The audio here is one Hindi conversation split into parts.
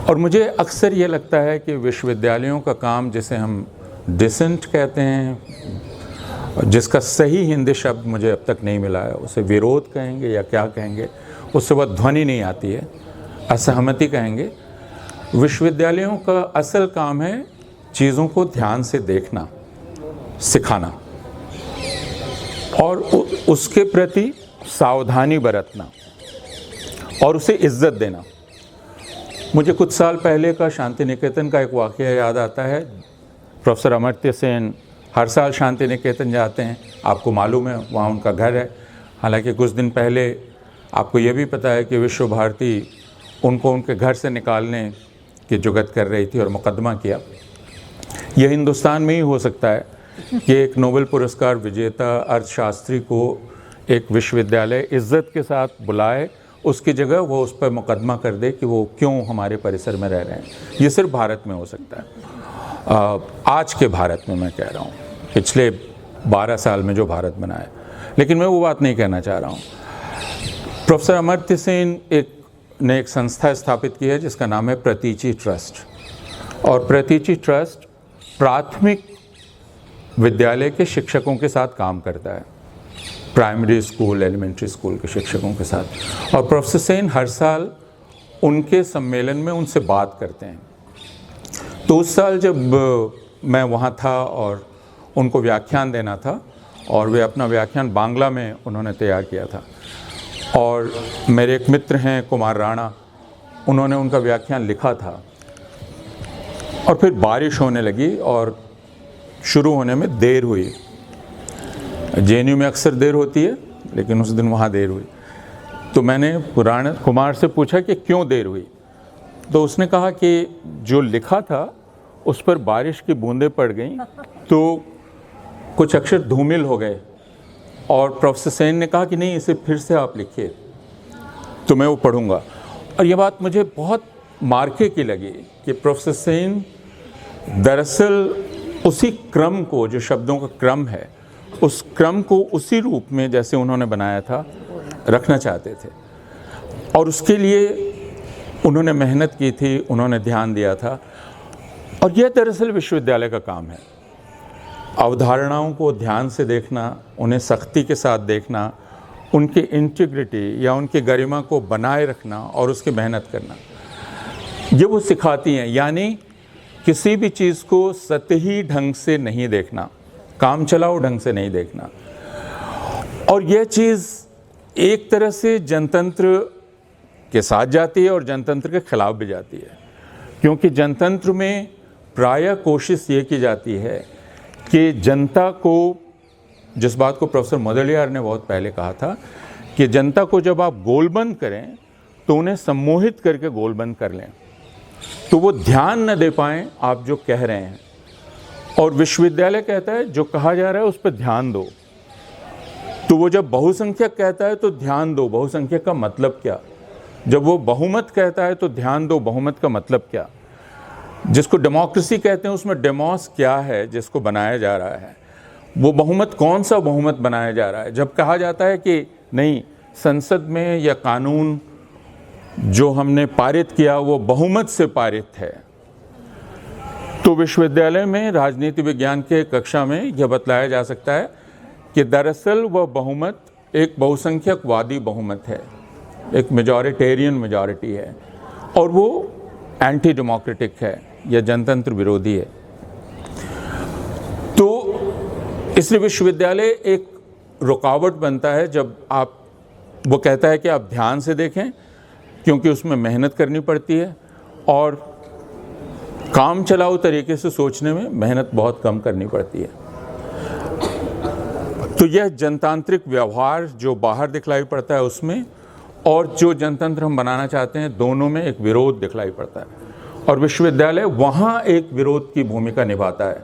और मुझे अक्सर ये लगता है कि विश्वविद्यालयों का काम, जिसे हम डिसेंट कहते हैं, जिसका सही हिंदी शब्द मुझे अब तक नहीं मिला है, उसे विरोध कहेंगे या क्या कहेंगे, उससे बहुत ध्वनि नहीं आती है, असहमति कहेंगे। विश्वविद्यालयों का असल काम है चीज़ों को ध्यान से देखना, सिखाना और उसके प्रति सावधानी बरतना और उसे इज्जत देना। मुझे कुछ साल पहले का शांति निकेतन का एक वाक़या याद आता है। प्रोफेसर अमर्त्य सेन हर साल शांति निकेतन जाते हैं, आपको मालूम है, वहाँ उनका घर है। हालांकि कुछ दिन पहले आपको ये भी पता है कि विश्व भारती उनको उनके घर से निकालने की जुगत कर रही थी और मुकदमा किया। यह हिंदुस्तान में ही हो सकता है कि एक नोबेल पुरस्कार विजेता अर्थशास्त्री को एक विश्वविद्यालय इज्जत के साथ बुलाए, उसकी जगह वो उस पर मुकदमा कर दे कि वो क्यों हमारे परिसर में रह रहे हैं। ये सिर्फ भारत में हो सकता है, आज के भारत में मैं कह रहा हूँ, पिछले 12 साल में जो भारत बना है। लेकिन मैं वो बात नहीं कहना चाह रहा हूँ। प्रोफेसर अमर्त्य सेन ने एक संस्था स्थापित की है जिसका नाम है प्रतीचि ट्रस्ट। और प्रतीचि ट्रस्ट प्राथमिक विद्यालय के शिक्षकों के साथ काम करता है, प्राइमरी स्कूल, एलिमेंट्री स्कूल के शिक्षकों के साथ। और प्रोफेसर सेन हर साल उनके सम्मेलन में उनसे बात करते हैं। तो उस साल जब मैं वहाँ था और उनको व्याख्यान देना था, और वे अपना व्याख्यान बांग्ला में उन्होंने तैयार किया था, और मेरे एक मित्र हैं कुमार राणा, उन्होंने उनका व्याख्यान लिखा था। और फिर बारिश होने लगी और शुरू होने में देर हुई। जेएनयू में अक्सर देर होती है, लेकिन उस दिन वहाँ देर हुई। तो मैंने कुमार से पूछा कि क्यों देर हुई। तो उसने कहा कि जो लिखा था उस पर बारिश की बूंदें पड़ गईं, तो कुछ अक्षर धूमिल हो गए। और प्रोफेसर सेन ने कहा कि नहीं, इसे फिर से आप लिखिए, तो मैं वो पढ़ूंगा। और ये बात मुझे बहुत मार्के की लगी कि प्रोफेसर सेन दरअसल उसी क्रम को, जो शब्दों का क्रम है, उस क्रम को उसी रूप में जैसे उन्होंने बनाया था रखना चाहते थे। और उसके लिए उन्होंने मेहनत की थी, उन्होंने ध्यान दिया था। और यह दरअसल विश्वविद्यालय का काम है, अवधारणाओं को ध्यान से देखना, उन्हें सख्ती के साथ देखना, उनकी इंटीग्रिटी या उनकी गरिमा को बनाए रखना और उसकी मेहनत करना। ये वो सिखाती हैं, यानी किसी भी चीज़ को सतही ढंग से नहीं देखना, काम चलाओ ढंग से नहीं देखना। और यह चीज़ एक तरह से जनतंत्र के साथ जाती है और जनतंत्र के खिलाफ भी जाती है, क्योंकि जनतंत्र में प्रायः कोशिश ये की जाती है कि जनता को, जिस बात को प्रोफेसर मुदलियार ने बहुत पहले कहा था कि जनता को जब आप गोलबंद करें तो उन्हें सम्मोहित करके गोलबंद कर लें, तो वो ध्यान न दे पाएँ आप जो कह रहे हैं। और विश्वविद्यालय कहता है जो कहा जा रहा है उस पर ध्यान दो। तो वो जब बहुसंख्यक कहता है तो ध्यान दो, बहुसंख्यक का मतलब क्या। जब वो बहुमत कहता है तो ध्यान दो, बहुमत का मतलब क्या। जिसको डेमोक्रेसी कहते हैं उसमें डेमोस क्या है, जिसको बनाया जा रहा है, वो बहुमत कौन सा बहुमत बनाया जा रहा है। जब कहा जाता है कि नहीं, संसद में या कानून जो हमने पारित किया वो बहुमत से पारित है, तो विश्वविद्यालय में राजनीति विज्ञान के कक्षा में यह बतलाया जा सकता है कि दरअसल वह बहुमत एक बहुसंख्यकवादी बहुमत है, एक मेजॉरिटेरियन मेजॉरिटी है, और वो एंटी डेमोक्रेटिक है या जनतंत्र विरोधी है। तो इसलिए विश्वविद्यालय एक रुकावट बनता है जब आप, वो कहता है कि आप ध्यान से देखें, क्योंकि उसमें मेहनत करनी पड़ती है और काम चलाऊ तरीके से सोचने में मेहनत बहुत कम करनी पड़ती है। तो यह जनतांत्रिक व्यवहार जो बाहर दिखलाई पड़ता है उसमें, और जो जनतंत्र हम बनाना चाहते हैं, दोनों में एक विरोध दिखलाई पड़ता है। और विश्वविद्यालय वहाँ एक विरोध की भूमिका निभाता है,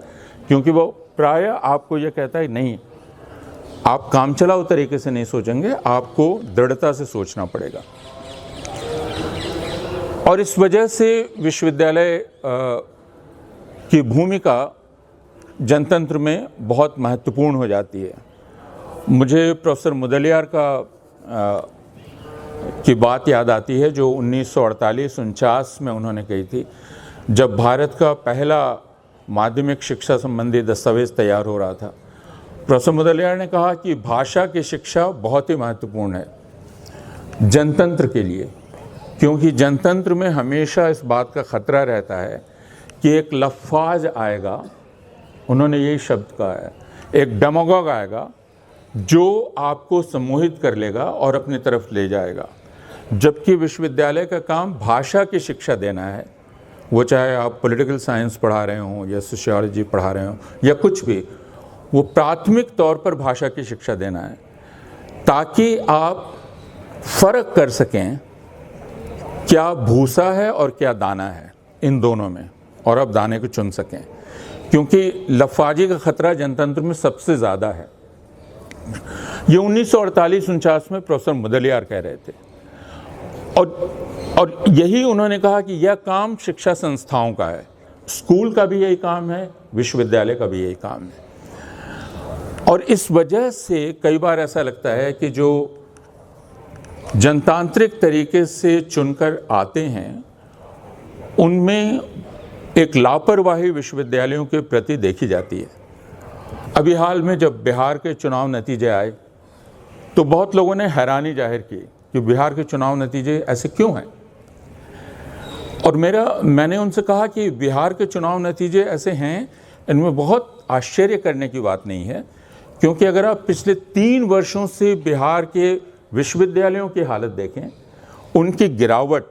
क्योंकि वो प्रायः आपको यह कहता है नहीं, आप काम चलाऊ तरीके से नहीं सोचेंगे, आपको दृढ़ता से सोचना पड़ेगा। और इस वजह से विश्वविद्यालय की भूमिका जनतंत्र में बहुत महत्वपूर्ण हो जाती है। मुझे प्रोफेसर मुदलियार का की बात याद आती है जो 1948-49 में उन्होंने कही थी, जब भारत का पहला माध्यमिक शिक्षा संबंधी दस्तावेज तैयार हो रहा था। प्रोफेसर मुदलियार ने कहा कि भाषा की शिक्षा बहुत ही महत्वपूर्ण है जनतंत्र के लिए, क्योंकि जनतंत्र में हमेशा इस बात का खतरा रहता है कि एक लफ्फ़ाज आएगा, उन्होंने यही शब्द कहा है, एक डेमागोग आएगा जो आपको सम्मोहित कर लेगा और अपनी तरफ ले जाएगा। जबकि विश्वविद्यालय का काम भाषा की शिक्षा देना है, वो चाहे आप पॉलिटिकल साइंस पढ़ा रहे हों या सोशियोलॉजी पढ़ा रहे हों या कुछ भी, वो प्राथमिक तौर पर भाषा की शिक्षा देना है ताकि आप फ़र्क कर सकें क्या भूसा है और क्या दाना है इन दोनों में, और आप दाने को चुन सकें, क्योंकि लफ़ाजी का ख़तरा जनतंत्र में सबसे ज़्यादा है। ये 1948-49 में प्रोफेसर मुदलियार कह रहे थे और यही उन्होंने कहा कि यह काम शिक्षा संस्थाओं का है, स्कूल का भी यही काम है, विश्वविद्यालय का भी यही काम है। और इस वजह से कई बार ऐसा लगता है कि जो जनतांत्रिक तरीके से चुनकर आते हैं उनमें एक लापरवाही विश्वविद्यालयों के प्रति देखी जाती है। अभी हाल में जब बिहार के चुनाव नतीजे आए तो बहुत लोगों ने हैरानी जाहिर की कि बिहार के चुनाव नतीजे ऐसे क्यों हैं, और मैंने उनसे कहा कि बिहार के चुनाव नतीजे ऐसे हैं, इनमें बहुत आश्चर्य करने की बात नहीं है, क्योंकि अगर आप पिछले 3 वर्षों से बिहार के विश्वविद्यालयों की हालत देखें, उनकी गिरावट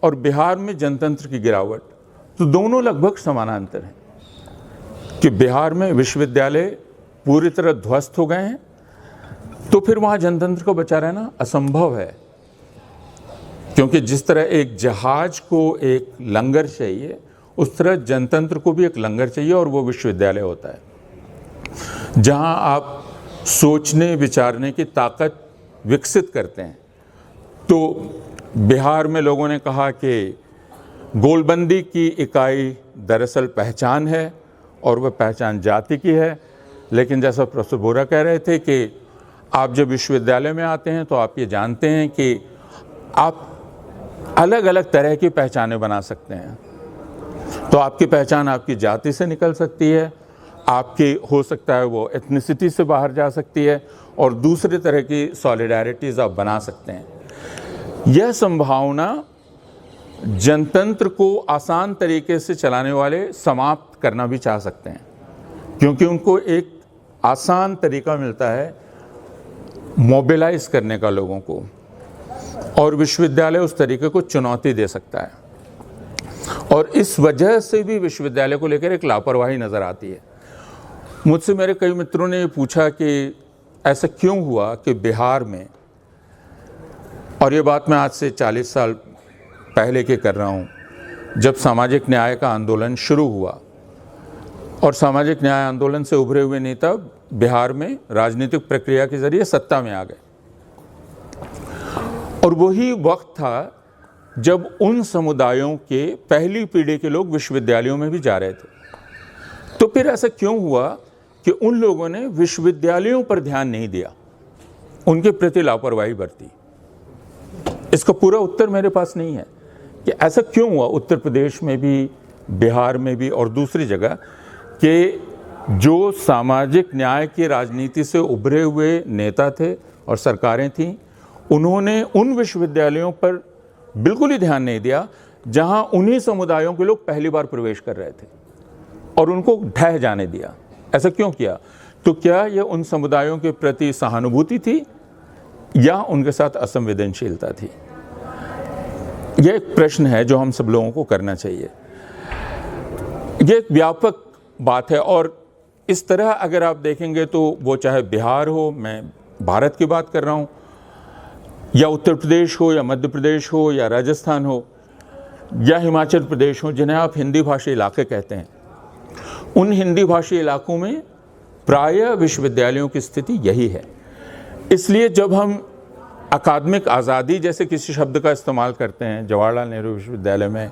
और बिहार में जनतंत्र की गिरावट, तो दोनों लगभग समानांतर हैं कि बिहार में विश्वविद्यालय पूरी तरह ध्वस्त हो गए हैं, तो फिर वहाँ जनतंत्र को बचा रहना असंभव है, क्योंकि जिस तरह एक जहाज को एक लंगर चाहिए उस तरह जनतंत्र को भी एक लंगर चाहिए, और वो विश्वविद्यालय होता है जहाँ आप सोचने विचारने की ताकत विकसित करते हैं। तो बिहार में लोगों ने कहा कि गोलबंदी की इकाई दरअसल पहचान है और वह पहचान जाति की है, लेकिन जैसा प्रोफेसर बोरा कह रहे थे कि आप जब विश्वविद्यालय में आते हैं तो आप ये जानते हैं कि आप अलग अलग तरह की पहचानें बना सकते हैं। तो आपकी पहचान आपकी जाति से निकल सकती है, आपकी हो सकता है वो एथनिसिटी से बाहर जा सकती है, और दूसरे तरह की सॉलिडैरिटीज़ आप बना सकते हैं। यह संभावना जनतंत्र को आसान तरीके से चलाने वाले समाप्त करना भी चाह सकते हैं, क्योंकि उनको एक आसान तरीका मिलता है मोबिलाइज करने का लोगों को, और विश्वविद्यालय उस तरीके को चुनौती दे सकता है। और इस वजह से भी विश्वविद्यालय को लेकर एक लापरवाही नज़र आती है। मुझसे मेरे कई मित्रों ने पूछा कि ऐसा क्यों हुआ कि बिहार में, और ये बात मैं आज से 40 साल पहले के कर रहा हूँ, जब सामाजिक न्याय का आंदोलन शुरू हुआ और सामाजिक न्याय आंदोलन से उभरे हुए नेता बिहार में राजनीतिक प्रक्रिया के जरिए सत्ता में आ गए, और वही वक्त था जब उन समुदायों के पहली पीढ़ी के लोग विश्वविद्यालयों में भी जा रहे थे। तो फिर ऐसा क्यों हुआ कि उन लोगों ने विश्वविद्यालयों पर ध्यान नहीं दिया, उनके प्रति लापरवाही बरती? इसका पूरा उत्तर मेरे पास नहीं है कि ऐसा क्यों हुआ उत्तर प्रदेश में भी, बिहार में भी और दूसरी जगह, कि जो सामाजिक न्याय की राजनीति से उभरे हुए नेता थे और सरकारें थीं, उन्होंने उन विश्वविद्यालयों पर बिल्कुल ही ध्यान नहीं दिया जहां उन्हीं समुदायों के लोग पहली बार प्रवेश कर रहे थे, और उनको ढह जाने दिया। ऐसा क्यों किया? तो क्या यह उन समुदायों के प्रति सहानुभूति थी या उनके साथ असंवेदनशीलता थी? यह एक प्रश्न है जो हम सब लोगों को करना चाहिए। यह एक व्यापक बात है, और इस तरह अगर आप देखेंगे तो वो चाहे बिहार हो, मैं भारत की बात कर रहा हूँ, या उत्तर प्रदेश हो, या मध्य प्रदेश हो, या राजस्थान हो, या हिमाचल प्रदेश हो, जिन्हें आप हिंदी भाषी इलाके कहते हैं, उन हिंदी भाषी इलाकों में प्रायः विश्वविद्यालयों की स्थिति यही है। इसलिए जब हम अकादमिक आज़ादी जैसे किसी शब्द का इस्तेमाल करते हैं जवाहरलाल नेहरू विश्वविद्यालय में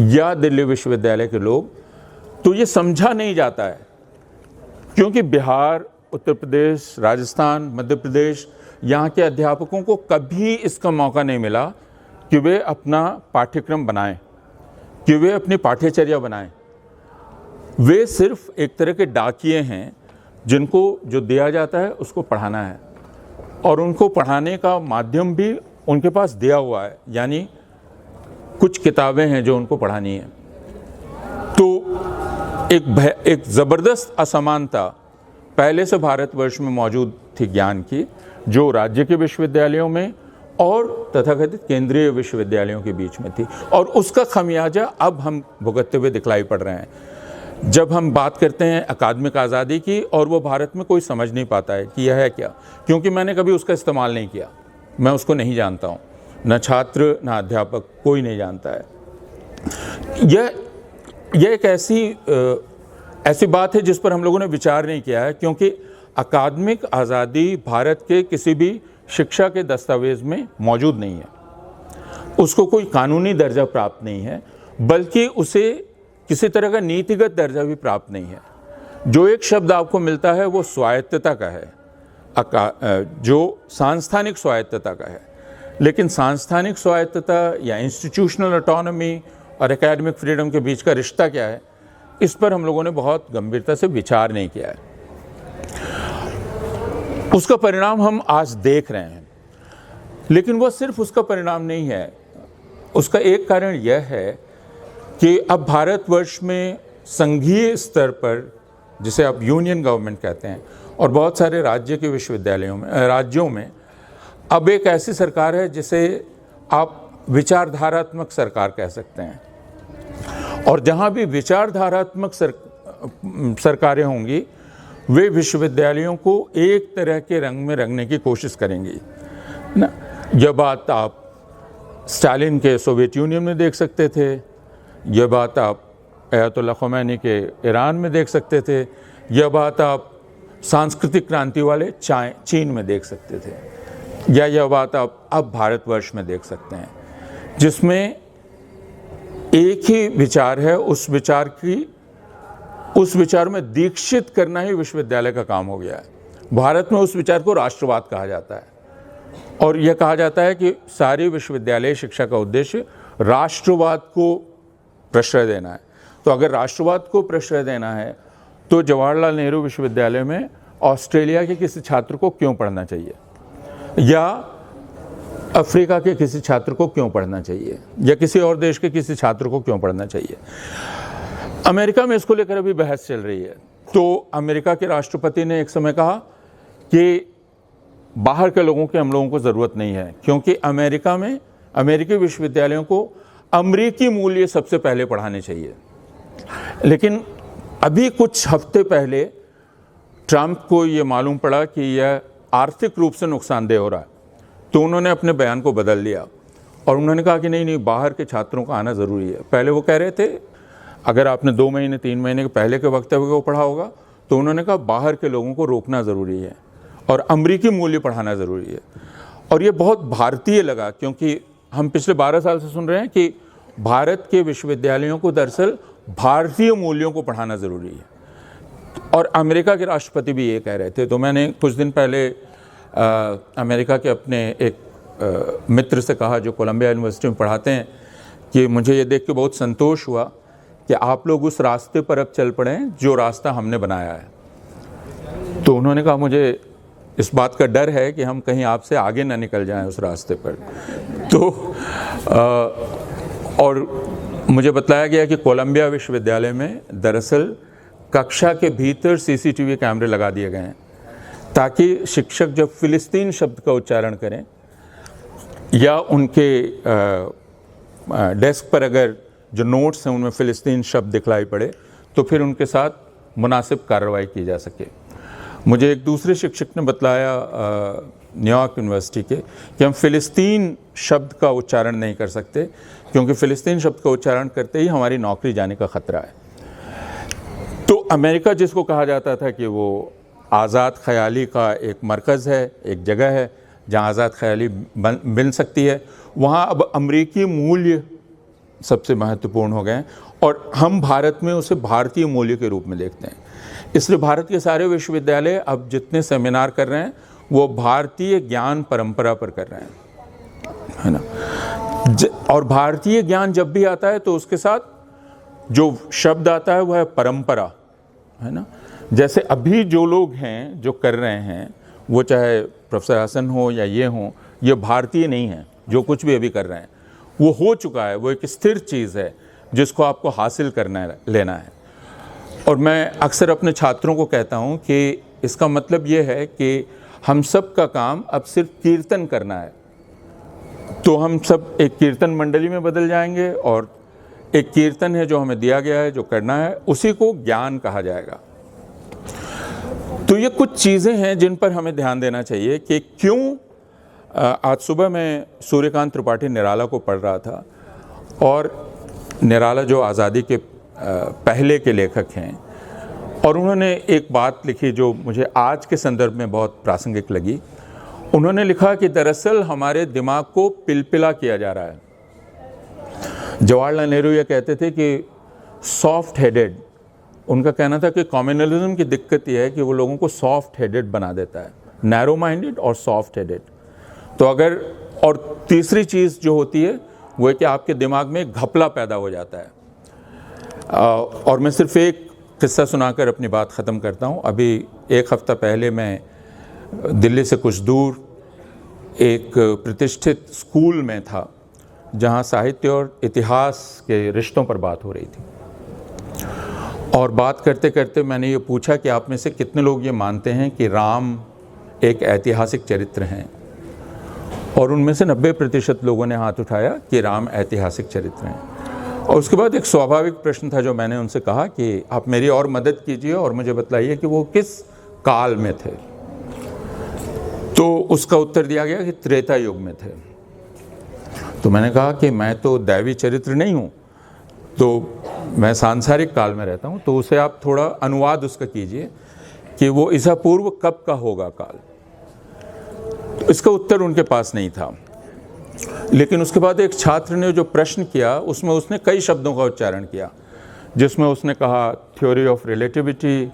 या दिल्ली विश्वविद्यालय के लोग, तो ये समझा नहीं जाता है, क्योंकि बिहार, उत्तर प्रदेश, राजस्थान, मध्य प्रदेश यहाँ के अध्यापकों को कभी इसका मौका नहीं मिला कि वे अपना पाठ्यक्रम बनाएं, कि वे अपनी पाठ्यचर्या बनाएं। वे सिर्फ एक तरह के डाकिये हैं जिनको जो दिया जाता है उसको पढ़ाना है, और उनको पढ़ाने का माध्यम भी उनके पास दिया हुआ है, यानी कुछ किताबें हैं जो उनको पढ़ानी है। तो एक ज़बरदस्त असमानता पहले से भारतवर्ष में मौजूद थी ज्ञान की, जो राज्य के विश्वविद्यालयों में और तथाकथित केंद्रीय विश्वविद्यालयों के बीच में थी, और उसका खमियाजा अब हम भुगतते हुए दिखलाई पड़ रहे हैं। जब हम बात करते हैं अकादमिक आज़ादी की, और वो भारत में कोई समझ नहीं पाता है कि यह है क्या, क्योंकि मैंने कभी उसका इस्तेमाल नहीं किया, मैं उसको नहीं जानता हूँ, न छात्र न अध्यापक, कोई नहीं जानता है। यह एक ऐसी बात है जिस पर हम लोगों ने विचार नहीं किया है, क्योंकि अकादमिक आज़ादी भारत के किसी भी शिक्षा के दस्तावेज में मौजूद नहीं है, उसको कोई कानूनी दर्जा प्राप्त नहीं है, बल्कि उसे किसी तरह का नीतिगत दर्जा भी प्राप्त नहीं है। जो एक शब्द आपको मिलता है वो स्वायत्तता का है, जो सांस्थानिक स्वायत्तता का है। लेकिन सांस्थानिक स्वायत्तता या इंस्टीट्यूशनल ऑटोनॉमी और एकेडमिक फ्रीडम के बीच का रिश्ता क्या है, इस पर हम लोगों ने बहुत गंभीरता से विचार नहीं किया है। उसका परिणाम हम आज देख रहे हैं, लेकिन वह सिर्फ उसका परिणाम नहीं है। उसका एक कारण यह है कि अब भारतवर्ष में संघीय स्तर पर, जिसे आप यूनियन गवर्नमेंट कहते हैं, और बहुत सारे राज्य के राज्यों में अब एक ऐसी सरकार है जिसे आप विचारधारात्मक सरकार कह सकते हैं। और जहाँ भी विचारधारात्मक सरकारें होंगी, वे विश्वविद्यालयों को एक तरह के रंग में रंगने की कोशिश करेंगी ना। यह बात आप स्टालिन के सोवियत यूनियन में देख सकते थे, यह बात आप अयतुल्ला ख़ुमैनी के ईरान में देख सकते थे, यह बात आप सांस्कृतिक क्रांति वाले चीन में देख सकते थे, या यह बात आप अब भारतवर्ष में देख सकते हैं, जिसमें एक ही विचार है। उस विचार में दीक्षित करना ही विश्वविद्यालय का काम हो गया है। भारत में उस विचार को राष्ट्रवाद कहा जाता है, और यह कहा जाता है कि सारी विश्वविद्यालय शिक्षा का उद्देश्य राष्ट्रवाद को प्रश्रय देना है। तो अगर राष्ट्रवाद को प्रश्रय देना है, तो जवाहरलाल नेहरू विश्वविद्यालय में ऑस्ट्रेलिया के किसी छात्र को क्यों पढ़ना चाहिए, या अफ्रीका के किसी छात्र को क्यों पढ़ना चाहिए, या किसी और देश के किसी छात्र को क्यों पढ़ना चाहिए। अमेरिका में इसको लेकर अभी बहस चल रही है। तो अमेरिका के राष्ट्रपति ने एक समय कहा कि बाहर के लोगों की हम लोगों को ज़रूरत नहीं है, क्योंकि अमेरिका में अमेरिकी विश्वविद्यालयों को अमेरिकी मूल्य सबसे पहले पढ़ाने चाहिए। लेकिन अभी कुछ हफ्ते पहले ट्रंप को ये मालूम पड़ा कि यह आर्थिक रूप से नुकसानदेह हो रहा है, तो उन्होंने अपने बयान को बदल लिया, और उन्होंने कहा कि नहीं, बाहर के छात्रों का आना ज़रूरी है। पहले वो कह रहे थे, अगर आपने 2 महीने 3 महीने के पहले के वक्तव्य को पढ़ा होगा, तो उन्होंने कहा बाहर के लोगों को रोकना ज़रूरी है और अमेरिकी मूल्य पढ़ाना ज़रूरी है। और ये बहुत भारतीय लगा, क्योंकि हम पिछले 12 साल से सुन रहे हैं कि भारत के विश्वविद्यालयों को दरअसल भारतीय मूल्यों को पढ़ाना ज़रूरी है, और अमेरिका के राष्ट्रपति भी ये कह रहे थे। तो मैंने कुछ दिन पहले अमेरिका के अपने एक मित्र से कहा, जो कोलंबिया यूनिवर्सिटी में पढ़ाते हैं, कि मुझे ये देख के बहुत संतोष हुआ कि आप लोग उस रास्ते पर अब चल पड़े हैं जो रास्ता हमने बनाया है। तो उन्होंने कहा, मुझे इस बात का डर है कि हम कहीं आपसे आगे ना निकल जाएं उस रास्ते पर। तो और मुझे बताया गया कि कोलंबिया विश्वविद्यालय में दरअसल कक्षा के भीतर सीसीटीवी कैमरे लगा दिए गए हैं, ताकि शिक्षक जब फ़िलिस्तीन शब्द का उच्चारण करें, या उनके डेस्क पर अगर जो नोट्स हैं उनमें फ़िलिस्तीन शब्द दिखलाई पड़े, तो फिर उनके साथ मुनासिब कार्रवाई की जा सके। मुझे एक दूसरे शिक्षक ने बतलाया न्यूयॉर्क यूनिवर्सिटी के, कि हम फ़िलिस्तीन शब्द का उच्चारण नहीं कर सकते, क्योंकि फ़िलिस्तीन शब्द का उच्चारण करते ही हमारी नौकरी जाने का ख़तरा है। तो अमेरिका, जिसको कहा जाता था कि वो आज़ाद ख़याली का एक मरकज़ है, एक जगह है जहाँ आज़ाद ख़याली मिल सकती है, वहाँ अब अमेरिकी मूल्य सबसे महत्वपूर्ण हो गए, और हम भारत में उसे भारतीय मूल्य के रूप में देखते हैं। इसलिए भारत के सारे विश्वविद्यालय अब जितने सेमिनार कर रहे हैं, वो भारतीय ज्ञान परंपरा पर कर रहे हैं, है ना। और भारतीय ज्ञान जब भी आता है तो उसके साथ जो शब्द आता है वह है परंपरा, है ना। जैसे अभी जो लोग हैं जो कर रहे हैं, वो चाहे प्रोफेसर हसन हो या ये हो, ये भारतीय नहीं है। जो कुछ भी अभी कर रहे हैं वो हो चुका है, वो एक स्थिर चीज़ है जिसको आपको हासिल करना है, लेना है। और मैं अक्सर अपने छात्रों को कहता हूँ कि इसका मतलब ये है कि हम सब का काम अब सिर्फ कीर्तन करना है। तो हम सब एक कीर्तन मंडली में बदल जाएंगे और एक कीर्तन है जो हमें दिया गया है, जो करना है, उसी को ज्ञान कहा जाएगा। तो ये कुछ चीज़ें हैं जिन पर हमें ध्यान देना चाहिए कि क्यों। आज सुबह मैं सूर्यकांत त्रिपाठी निराला को पढ़ रहा था, और निराला जो आज़ादी के पहले के लेखक हैं, और उन्होंने एक बात लिखी जो मुझे आज के संदर्भ में बहुत प्रासंगिक लगी। उन्होंने लिखा कि दरअसल हमारे दिमाग को पिलपिला किया जा रहा है। जवाहरलाल नेहरू ये कहते थे कि सॉफ्ट हेडेड, उनका कहना था कि कम्युनलिज्म की दिक्कत यह है कि वो लोगों को सॉफ्ट हेडेड बना देता है, नैरो माइंडेड और सॉफ्ट हेडेड। तो अगर, और तीसरी चीज़ जो होती है वो है कि आपके दिमाग में घपला पैदा हो जाता है। और मैं सिर्फ एक किस्सा सुनाकर अपनी बात ख़त्म करता हूँ। अभी एक हफ़्ता पहले मैं दिल्ली से कुछ दूर एक प्रतिष्ठित स्कूल में था जहाँ साहित्य और इतिहास के रिश्तों पर बात हो रही थी। और बात करते करते मैंने ये पूछा कि आप में से कितने लोग ये मानते हैं कि राम एक ऐतिहासिक चरित्र हैं। और उनमें से 90% लोगों ने हाथ उठाया कि राम ऐतिहासिक चरित्र हैं। और उसके बाद एक स्वाभाविक प्रश्न था जो मैंने उनसे कहा कि आप मेरी और मदद कीजिए और मुझे बताइए कि वो किस काल में थे। तो उसका उत्तर दिया गया कि त्रेता युग में थे। तो मैंने कहा कि मैं तो दैवी चरित्र नहीं हूँ, तो मैं सांसारिक काल में रहता हूँ, तो उसे आप थोड़ा अनुवाद उसका कीजिए कि वो ईसा पूर्व कब का होगा काल। तो इसका उत्तर उनके पास नहीं था। लेकिन उसके बाद एक छात्र ने जो प्रश्न किया उसमें उसने कई शब्दों का उच्चारण किया, जिसमें उसने कहा थ्योरी ऑफ रिलेटिविटी,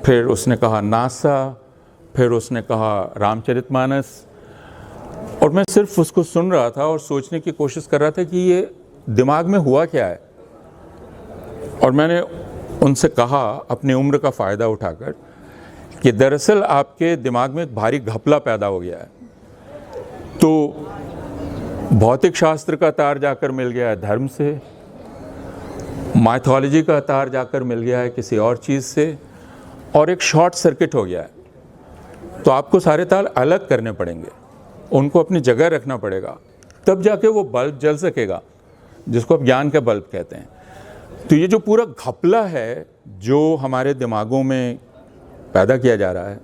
फिर उसने कहा नासा, फिर उसने कहा रामचरितमानस। और मैं सिर्फ उसको सुन रहा था और सोचने की कोशिश कर रहा था कि ये दिमाग में हुआ क्या है। और मैंने उनसे कहा अपनी उम्र का फ़ायदा उठाकर कि दरअसल आपके दिमाग में एक भारी घपला पैदा हो गया है। तो भौतिक शास्त्र का तार जाकर मिल गया है धर्म से, माइथोलॉजी का तार जाकर मिल गया है किसी और चीज़ से, और एक शॉर्ट सर्किट हो गया है। तो आपको सारे तार अलग करने पड़ेंगे, उनको अपनी जगह रखना पड़ेगा, तब जाके वो बल्ब जल सकेगा, जिसको आप ज्ञान का बल्ब कहते हैं। तो ये जो पूरा घपला है जो हमारे दिमागों में पैदा किया जा रहा है,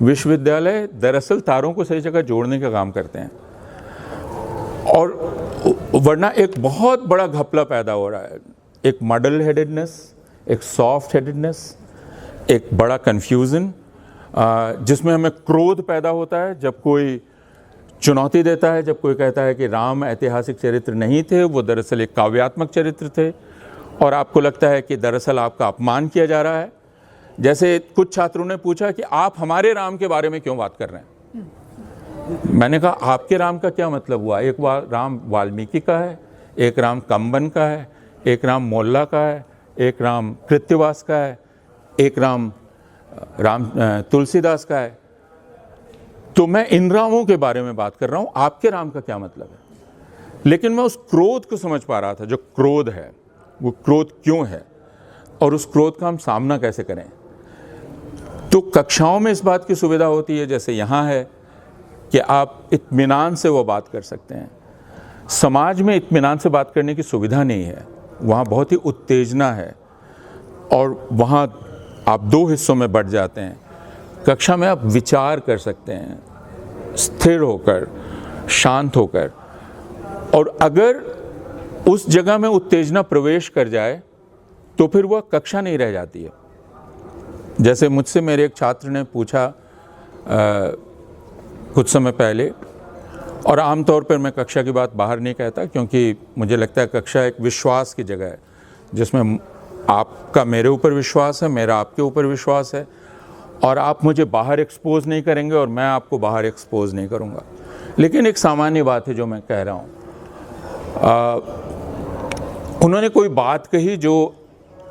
विश्वविद्यालय दरअसल तारों को सही जगह जोड़ने का काम करते हैं। और वरना एक बहुत बड़ा घपला पैदा हो रहा है, एक मॉडल हेडेडनेस, एक सॉफ्ट हेडेडनेस, एक बड़ा कन्फ्यूज़न, जिसमें हमें क्रोध पैदा होता है जब कोई चुनौती देता है, जब कोई कहता है कि राम ऐतिहासिक चरित्र नहीं थे, वो दरअसल एक काव्यात्मक चरित्र थे, और आपको लगता है कि दरअसल आपका अपमान किया जा रहा है। जैसे कुछ छात्रों ने पूछा कि आप हमारे राम के बारे में क्यों बात कर रहे हैं। मैंने कहा आपके राम का क्या मतलब हुआ। एक राम वाल्मीकि का है, एक राम कंबन का है, एक राम मोल्ला का है, एक राम कृत्यवास का है, एक राम तुलसीदास का है। तो मैं इन रामों के बारे में बात कर रहा हूँ, आपके राम का क्या मतलब है। लेकिन मैं उस क्रोध को समझ पा रहा था, जो क्रोध है वो क्रोध क्यों है और उस क्रोध का हम सामना कैसे करें। तो कक्षाओं में इस बात की सुविधा होती है, जैसे यहाँ है, कि आप इत्मीनान से वो बात कर सकते हैं। समाज में इत्मीनान से बात करने की सुविधा नहीं है, वहाँ बहुत ही उत्तेजना है, और वहाँ आप दो हिस्सों में बढ़ जाते हैं। कक्षा में आप विचार कर सकते हैं स्थिर होकर, शांत होकर, और अगर उस जगह में उत्तेजना प्रवेश कर जाए तो फिर वह कक्षा नहीं रह जाती है। जैसे मुझसे मेरे एक छात्र ने पूछा कुछ समय पहले, और आमतौर पर मैं कक्षा की बात बाहर नहीं कहता, क्योंकि मुझे लगता है कक्षा एक विश्वास की जगह है, जिसमें आपका मेरे ऊपर विश्वास है, मेरा आपके ऊपर विश्वास है, और आप मुझे बाहर एक्सपोज नहीं करेंगे और मैं आपको बाहर एक्सपोज नहीं करूँगा। लेकिन एक सामान्य बात है जो मैं कह रहा हूँ, उन्होंने कोई बात कही जो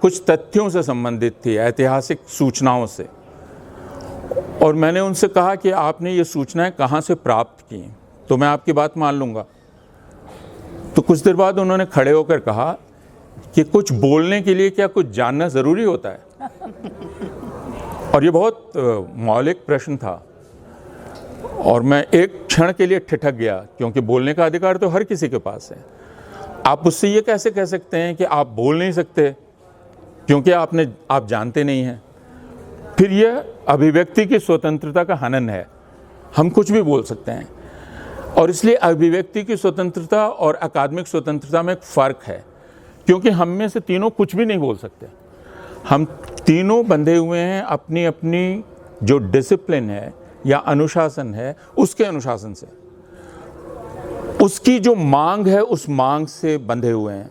कुछ तथ्यों से संबंधित थी, ऐतिहासिक सूचनाओं से, और मैंने उनसे कहा कि आपने ये सूचनाएं कहाँ से प्राप्त की, तो मैं आपकी बात मान लूँगा। तो कुछ देर बाद उन्होंने खड़े होकर कहा कि कुछ बोलने के लिए क्या कुछ जानना ज़रूरी होता है? और ये बहुत मौलिक प्रश्न था और मैं एक क्षण के लिए ठिठक गया, क्योंकि बोलने का अधिकार तो हर किसी के पास है। आप उससे ये कैसे कह सकते हैं कि आप बोल नहीं सकते क्योंकि आप जानते नहीं हैं? फिर यह अभिव्यक्ति की स्वतंत्रता का हनन है। हम कुछ भी बोल सकते हैं, और इसलिए अभिव्यक्ति की स्वतंत्रता और अकादमिक स्वतंत्रता में एक फ़र्क है, क्योंकि हम में से तीनों कुछ भी नहीं बोल सकते। हम तीनों बंधे हुए हैं अपनी अपनी जो डिसिप्लिन है या अनुशासन है उसके अनुशासन से, उसकी जो मांग है उस मांग से बंधे हुए हैं।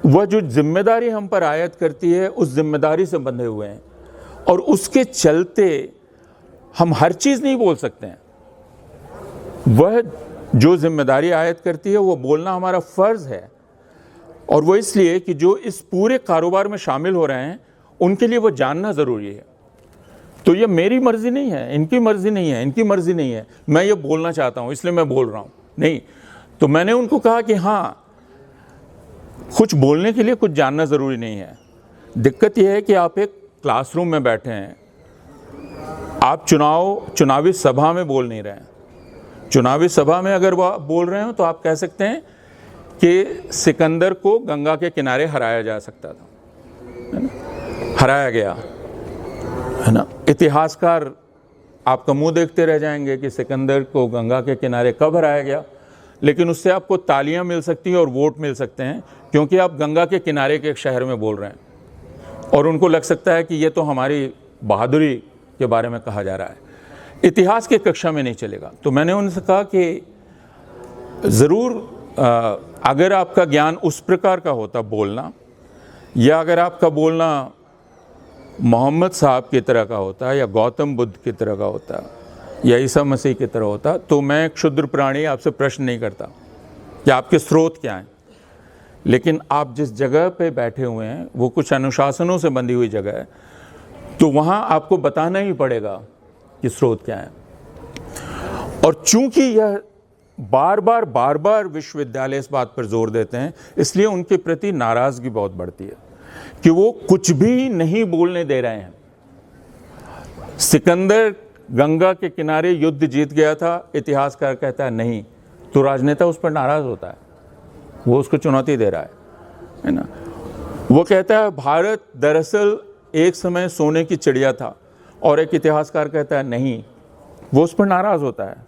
वह जो जिम्मेदारी हम पर आयत करती है उस जिम्मेदारी से बंधे हुए हैं, और उसके चलते हम हर चीज़ नहीं बोल सकते हैं। वह जो जिम्मेदारी आयत करती है वो बोलना हमारा फ़र्ज़ है, और वो इसलिए कि जो इस पूरे कारोबार में शामिल हो रहे हैं उनके लिए वो जानना ज़रूरी है। तो ये मेरी मर्ज़ी नहीं है, इनकी मर्ज़ी नहीं है, इनकी मर्ज़ी नहीं है, मैं ये बोलना चाहता हूँ इसलिए मैं बोल रहा हूँ, नहीं। तो मैंने उनको कहा कि हाँ, कुछ बोलने के लिए कुछ जानना ज़रूरी नहीं है। दिक्कत यह है कि आप एक क्लासरूम में बैठे हैं, आप चुनावी सभा में बोल नहीं रहे हैं। चुनावी सभा में अगर वह बोल रहे हो तो आप कह सकते हैं कि सिकंदर को गंगा के किनारे हराया जा सकता था, है ना? हराया गया, है ना? इतिहासकार आपका मुंह देखते रह जाएंगे कि सिकंदर को गंगा के किनारे कब हराया गया, लेकिन उससे आपको तालियां मिल सकती हैं और वोट मिल सकते हैं, क्योंकि आप गंगा के किनारे के एक शहर में बोल रहे हैं और उनको लग सकता है कि ये तो हमारी बहादुरी के बारे में कहा जा रहा है। इतिहास की कक्षा में नहीं चलेगा। तो मैंने उनसे कहा कि ज़रूर अगर आपका ज्ञान उस प्रकार का होता बोलना, या अगर आपका बोलना मोहम्मद साहब की तरह का होता या गौतम बुद्ध की तरह का होता या ईसा मसीह की तरह होता, तो मैं एक क्षुद्र प्राणी आपसे प्रश्न नहीं करता कि आपके स्रोत क्या हैं। लेकिन आप जिस जगह पे बैठे हुए हैं वो कुछ अनुशासनों से बंधी हुई जगह है, तो वहाँ आपको बताना ही पड़ेगा कि स्रोत क्या है। और चूंकि यह बार बार विश्वविद्यालय इस बात पर जोर देते हैं, इसलिए उनके प्रति नाराज़गी बहुत बढ़ती है कि वो कुछ भी नहीं बोलने दे रहे हैं। सिकंदर गंगा के किनारे युद्ध जीत गया था, इतिहासकार कहता है नहीं, तो राजनेता उस पर नाराज़ होता है, वो उसको चुनौती दे रहा है ना? वो कहता है भारत दरअसल एक समय सोने की चिड़िया था, और एक इतिहासकार कहता है नहीं, वो उस पर नाराज़ होता है।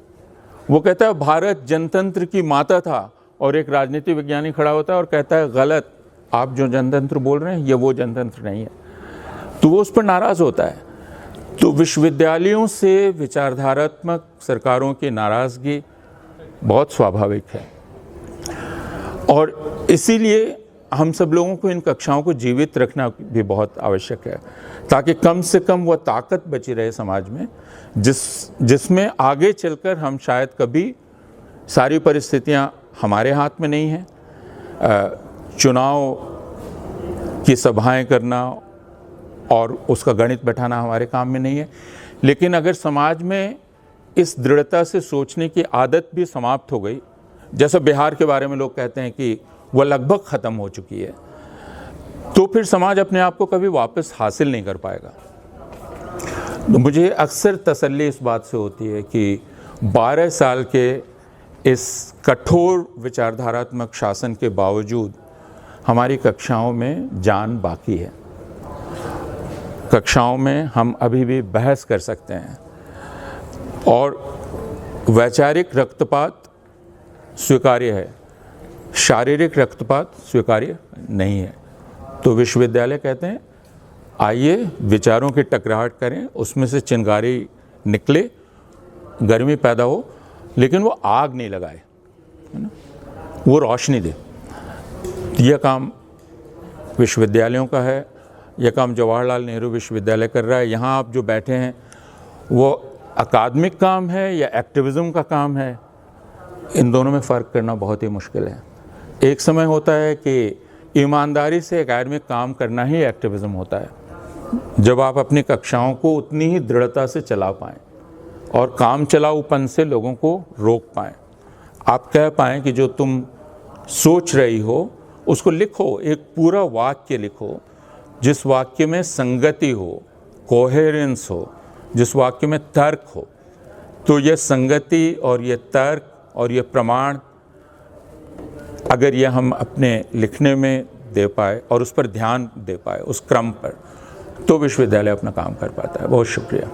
वो कहता है भारत जनतंत्र की माता था, और एक राजनीति विज्ञानी खड़ा होता है और कहता है गलत, आप जो जनतंत्र बोल रहे हैं ये वो जनतंत्र नहीं है, तो वो उस पर नाराज़ होता है। तो विश्वविद्यालयों से विचारधारात्मक सरकारों की नाराज़गी बहुत स्वाभाविक है, और इसीलिए हम सब लोगों को इन कक्षाओं को जीवित रखना भी बहुत आवश्यक है, ताकि कम से कम वह ताकत बची रहे समाज में जिसमें आगे चलकर हम शायद कभी, सारी परिस्थितियां हमारे हाथ में नहीं हैं, चुनाव की सभाएं करना और उसका गणित बैठाना हमारे काम में नहीं है, लेकिन अगर समाज में इस दृढ़ता से सोचने की आदत भी समाप्त हो गई, जैसा बिहार के बारे में लोग कहते हैं कि वह लगभग ख़त्म हो चुकी है, तो फिर समाज अपने आप को कभी वापस हासिल नहीं कर पाएगा। तो मुझे अक्सर तसल्ली इस बात से होती है कि 12 साल के इस कठोर विचारधारात्मक शासन के बावजूद हमारी कक्षाओं में जान बाकी है। कक्षाओं में हम अभी भी बहस कर सकते हैं, और वैचारिक रक्तपात स्वीकार्य है, शारीरिक रक्तपात स्वीकार्य नहीं है। तो विश्वविद्यालय कहते हैं आइए विचारों की टकराहट करें, उसमें से चिंगारी निकले, गर्मी पैदा हो, लेकिन वो आग नहीं लगाए, है ना, वो रोशनी दे। यह काम विश्वविद्यालयों का है, यह काम जवाहरलाल नेहरू विश्वविद्यालय कर रहा है। यहाँ आप जो बैठे हैं वो अकादमिक काम है या एक्टिविज़म का काम है, इन दोनों में फ़र्क करना बहुत ही मुश्किल है। एक समय होता है कि ईमानदारी से एकेडमिक काम करना ही एक्टिविज़म होता है, जब आप अपनी कक्षाओं को उतनी ही दृढ़ता से चला पाएँ और काम चलाऊपन से लोगों को रोक पाएँ। आप कह पाएँ कि जो तुम सोच रही हो उसको लिखो, एक पूरा वाक्य लिखो जिस वाक्य में संगति हो, कोहेरेंस हो, जिस वाक्य में तर्क हो। तो ये संगति और ये तर्क और ये प्रमाण अगर ये हम अपने लिखने में दे पाए और उस पर ध्यान दे पाए, उस क्रम पर, तो विश्वविद्यालय अपना काम कर पाता है। बहुत शुक्रिया।